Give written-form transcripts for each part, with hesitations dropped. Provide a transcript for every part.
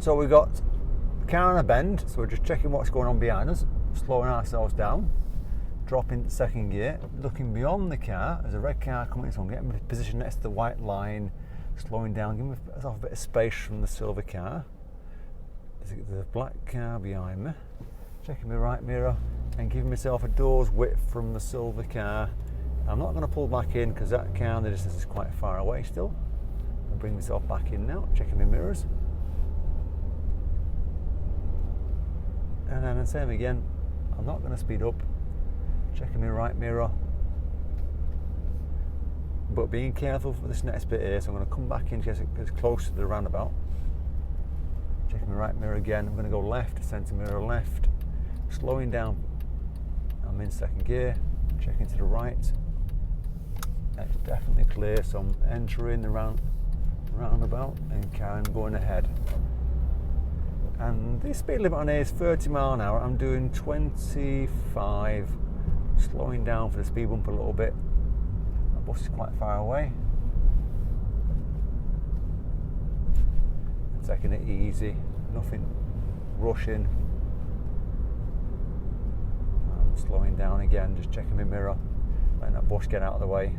So we've got the car on a bend, so we're just checking what's going on behind us, slowing ourselves down, dropping to second gear, looking beyond the car. There's a red car coming, so I'm getting my position next to the white line, slowing down, giving myself a bit of space from the silver car. There's the black car behind me, checking my right mirror and giving myself a door's width from the silver car. I'm not going to pull back in because that car in the distance is quite far away still. I'll bring myself back in now, checking my mirrors. And then the same again, I'm not going to speed up, checking my right mirror, but being careful for this next bit here, so I'm going to come back in just as close to the roundabout. Checking my right mirror again, I'm going to go left, centre mirror left, slowing down, I'm in second gear, checking to the right, that's definitely clear, so I'm entering the roundabout and carrying going ahead. And the speed limit on here is 30 mile an hour. I'm doing 25, slowing down for the speed bump a little bit. That bus is quite far away. Taking it easy, nothing rushing. I'm slowing down again, just checking my mirror, letting that bus get out of the way.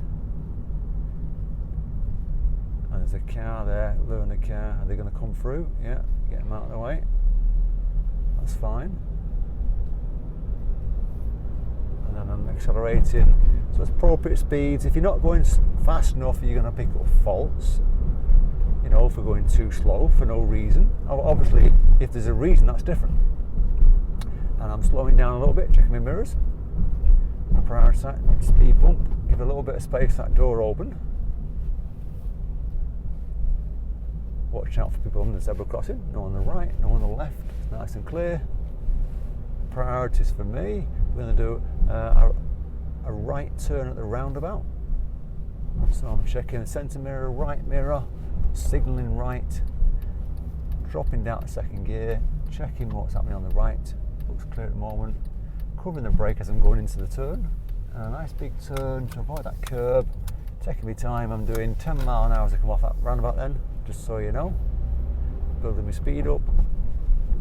And there's a car there, learner car. Are they going to come through? Yeah, get them out of the way. That's fine. And then I'm accelerating. So it's appropriate speeds. If you're not going fast enough, you're going to pick up faults. You know, if we're going too slow for no reason. Obviously, if there's a reason, that's different. And I'm slowing down a little bit, checking my mirrors. Prioritise speed bump. Give a little bit of space, that door open. Watch out for people on the zebra crossing. No on the right, no on the left. It's nice and clear. Priorities for me. We're going to do a right turn at the roundabout. So I'm checking the centre mirror, right mirror, signalling right, dropping down to second gear, checking what's happening on the right. Looks clear at the moment. Covering the brake as I'm going into the turn. And a nice big turn to avoid that curb. Taking my time. I'm doing 10 mile an hour as I come off that roundabout then. Just so you know, building my speed up.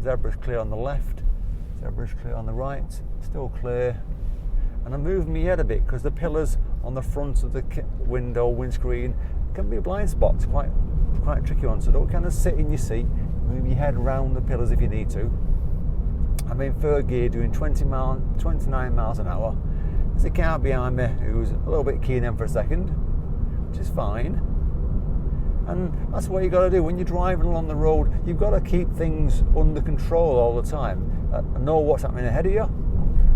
Zebra's clear on the left, zebra's clear on the right, still clear. And I'm moving my head a bit because the pillars on the front of the windscreen can be a blind spot. It's quite a tricky one, so don't kind of sit in your seat, move your head around the pillars if you need to. I'm in third gear doing 29 miles an hour. There's a car behind me who's a little bit keen in for a second, which is fine. And that's what you got to do when you're driving along the road. You've got to keep things under control all the time. Know what's happening ahead of you,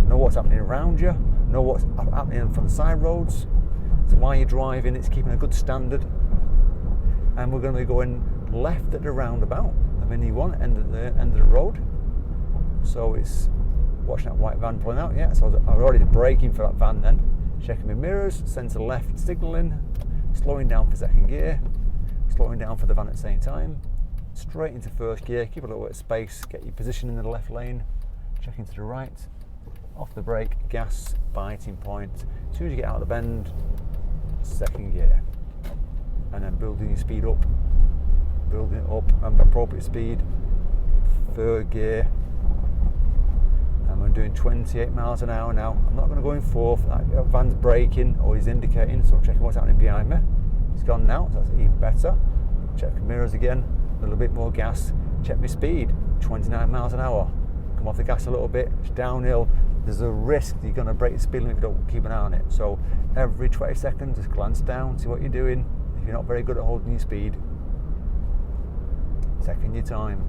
know what's happening around you, know what's happening from the side roads. So while you're driving, it's keeping a good standard. And we're going to be going left at the roundabout, the mini one, end of the road. So it's watching that white van pulling out. Yeah, so I was already braking for that van then. Checking my mirrors, centre left signalling, slowing down for second gear. Slowing down for the van at the same time, straight into first gear, keep a little bit of space, get your position in the left lane, checking to the right, off the brake, gas, biting point. As soon as you get out of the bend, second gear. And then building your speed up, building it up, and appropriate speed, third gear. And we're doing 28 miles an hour now. I'm not going to go in fourth, that van's braking or he's indicating, so I'm checking what's happening behind me. It's gone now, so that's even better. Check the mirrors again, a little bit more gas. Check my speed, 29 miles an hour. Come off the gas a little bit, it's downhill. There's a risk that you're going to break the speed limit if you don't keep an eye on it. So every 20 seconds, just glance down, see what you're doing. If you're not very good at holding your speed, taking your time.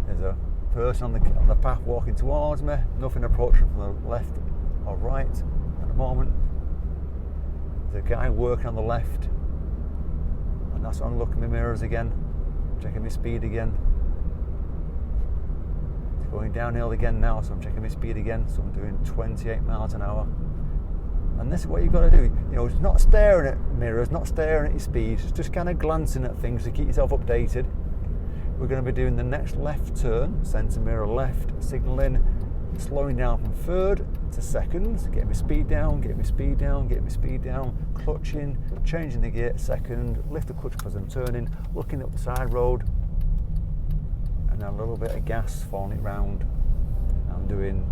There's a person on the path walking towards me, nothing approaching from the left or right at the moment. There's a guy working on the left, and that's on looking in the mirrors again, checking my speed again. It's going downhill again now, so I'm checking my speed again, so I'm doing 28 miles an hour. And this is what you've got to do, you know, not staring at mirrors, not staring at your speed, just kind of glancing at things to keep yourself updated. We're going to be doing the next left turn, centre mirror left, signalling, slowing down from third to second, getting my speed down, getting my speed down, getting my speed down, clutching, changing the gear to second, lift the clutch because I'm turning, looking up the side road, and then a little bit of gas, following it round. I'm doing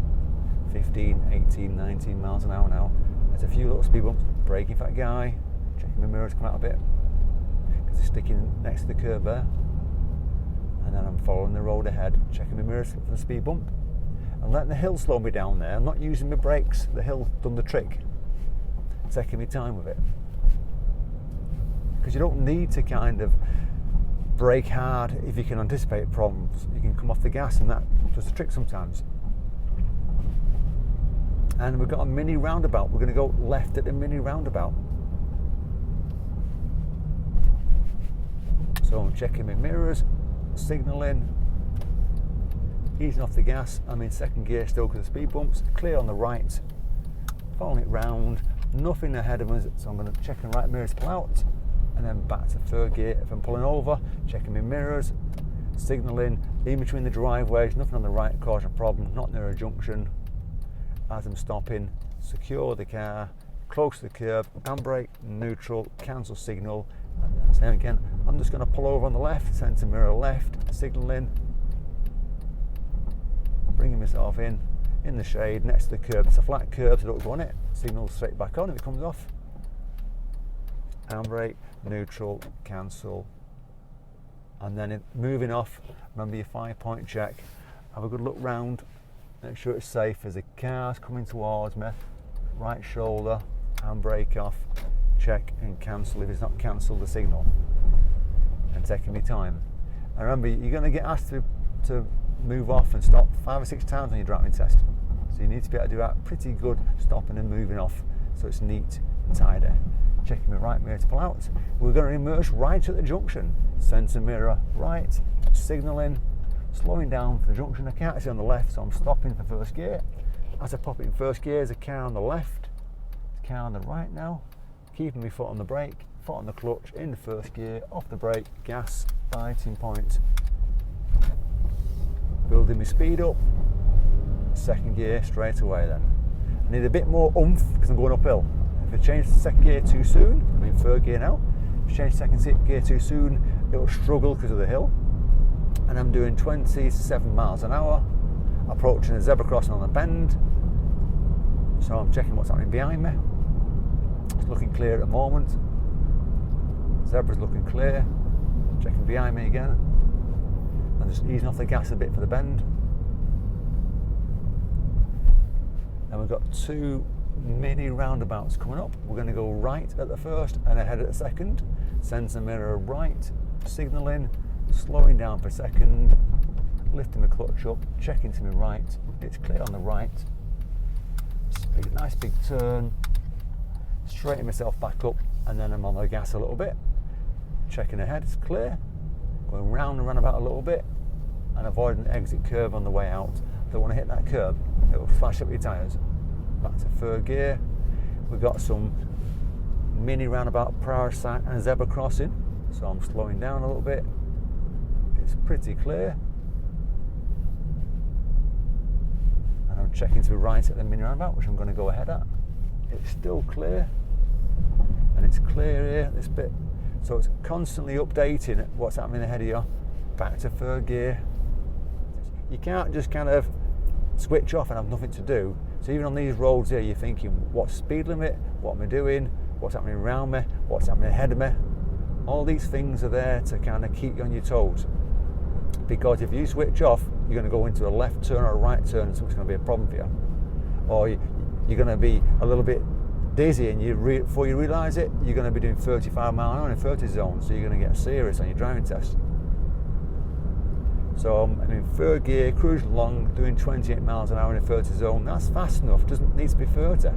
15, 18, 19 miles an hour now. There's a few little speed bumps, braking for that guy, checking my mirrors come out a bit, because it's sticking next to the curb there. And then I'm following the road ahead, checking my mirrors for the speed bump, and letting the hill slow me down there. I'm not using my brakes, the hill done the trick, taking my time with it. Because you don't need to kind of brake hard if you can anticipate problems. You can come off the gas, and that does the trick sometimes. And we've got a mini roundabout. We're going to go left at the mini roundabout. So I'm checking my mirrors, signalling, easing off the gas. I'm in second gear still because of speed bumps. Clear on the right, following it round, nothing ahead of us. So I'm going to check the right mirrors pull out, and then back to third gear. If I'm pulling over, checking my mirrors, signalling, in between the driveways, nothing on the right causing a problem, not near a junction. As I'm stopping, secure the car, close to the curb, handbrake, neutral, cancel signal, and then same again. I'm just going to pull over on the left, centre mirror left, signalling, bringing myself in the shade next to the curb. It's a flat curb, so don't go on it. Signal straight back on if it comes off. Handbrake, neutral, cancel, and then moving off. Remember your 5-point check. Have a good look round. Make sure it's safe. As the car's coming towards me, right shoulder, handbrake off, check and cancel if it's not cancelled the signal, and taking me time. And remember, you're going to get asked to move off and stop 5 or 6 times on your driving test. So you need to be able to do that pretty good, stopping and moving off, so it's neat and tidy. Checking my right mirror to pull out. We're going to emerge right at the junction. Centre mirror right, signalling, slowing down for the junction. I can't see on the left, so I'm stopping for first gear. As I pop it in first gear, there's a car on the left, there's a car on the right now. Keeping my foot on the brake, foot on the clutch, in the first gear, off the brake, gas, biting point. Building my speed up, second gear straight away then. I need a bit more oomph because I'm going uphill. If I change the second gear too soon, I'm in third gear now. If I change second gear too soon, it'll struggle because of the hill. And I'm doing 27 miles an hour, approaching a zebra crossing on a bend. So I'm checking what's happening behind me. It's looking clear at the moment. Zebra's looking clear. Checking behind me again. And just easing off the gas a bit for the bend. And we've got 2 mini roundabouts coming up. We're going to go right at the first and ahead at the second. Centre mirror right, signalling, slowing down for a second, lifting the clutch up, checking to my right. It's clear on the right. Nice big turn. Straighten myself back up, and then I'm on the gas a little bit. Checking ahead, it's clear. Going round and round about a little bit, and avoiding the exit curve on the way out. Don't want to hit that curb, it will flash up your tyres. Back to third gear. We've got some mini roundabout priority sign and zebra crossing, so I'm slowing down a little bit. It's pretty clear. And I'm checking to the right at the mini roundabout, which I'm going to go ahead at. It's still clear, and it's clear here, this bit. So it's constantly updating what's happening ahead of you. Back to third gear. You can't just kind of switch off and have nothing to do. So even on these roads here, you're thinking, what's speed limit? What am I doing? What's happening around me? What's happening ahead of me? All these things are there to kind of keep you on your toes. Because if you switch off, you're going to go into a left turn or a right turn, so it's going to be a problem for you. Or you're going to be a little bit dizzy, and before you realise it, you're going to be doing 35 mile an hour in a 30 zone, so you're going to get serious on your driving test. So I'm in third gear, cruising along, doing 28 miles an hour in a 30 zone. That's fast enough, doesn't need to be 30.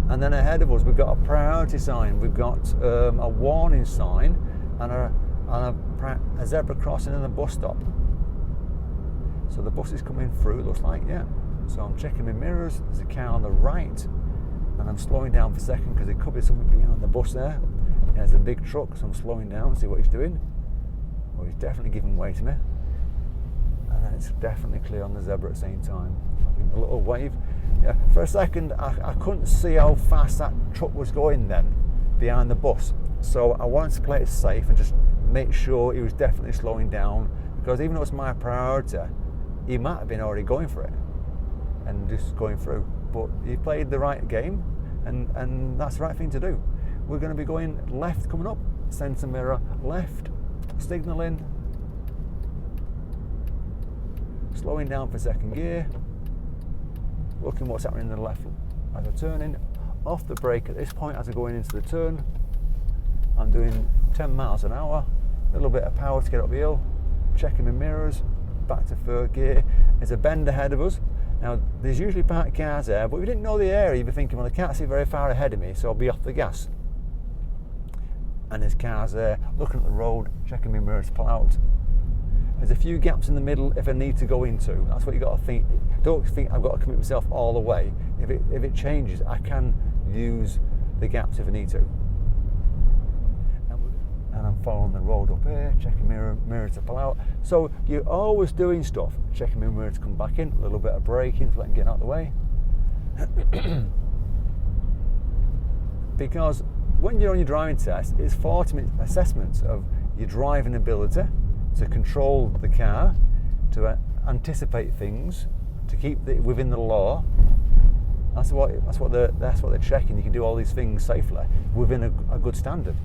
And then ahead of us, we've got a priority sign, we've got a warning sign, and a zebra crossing and a bus stop. So the bus is coming through, it looks like, yeah. So I'm checking my mirrors, there's a car on the right, and I'm slowing down for a second because there could be something behind the bus there. There's a big truck, so I'm slowing down, see what he's doing. Well, he's definitely giving way to me. And then it's definitely clear on the zebra at the same time. I'll give a little wave. Yeah, for a second, I couldn't see how fast that truck was going then behind the bus. So I wanted to play it safe and just make sure he was definitely slowing down, because even though it's my priority, he might have been already going for it and just going through. But he played the right game, and that's the right thing to do. We're going to be going left coming up, centre mirror left, signalling, slowing down for second gear, looking what's happening in the left as I turn in, off the brake at this point as I'm going into the turn. I'm doing 10 miles an hour, a little bit of power to get up the hill, checking my mirrors, back to third gear. There's a bend ahead of us. Now there's usually parked cars there, but if you didn't know the area, you'd be thinking, well, I can't see very far ahead of me, so I'll be off the gas. And there's cars there, looking at the road, checking my mirrors to pull out. There's a few gaps in the middle if I need to go into. That's what you got to think. Don't think I've got to commit myself all the way. If it changes, I can use the gaps if I need to. And I'm following the road up here, checking mirror to pull out. So you're always doing stuff, checking my mirror to come back in, a little bit of braking to let them get out of the way. Because when you're on your driving test, it's 40-minute assessments of your driving ability, to control the car, to anticipate things, to keep it within the law. That's what they're checking. You can do all these things safely within a good standard.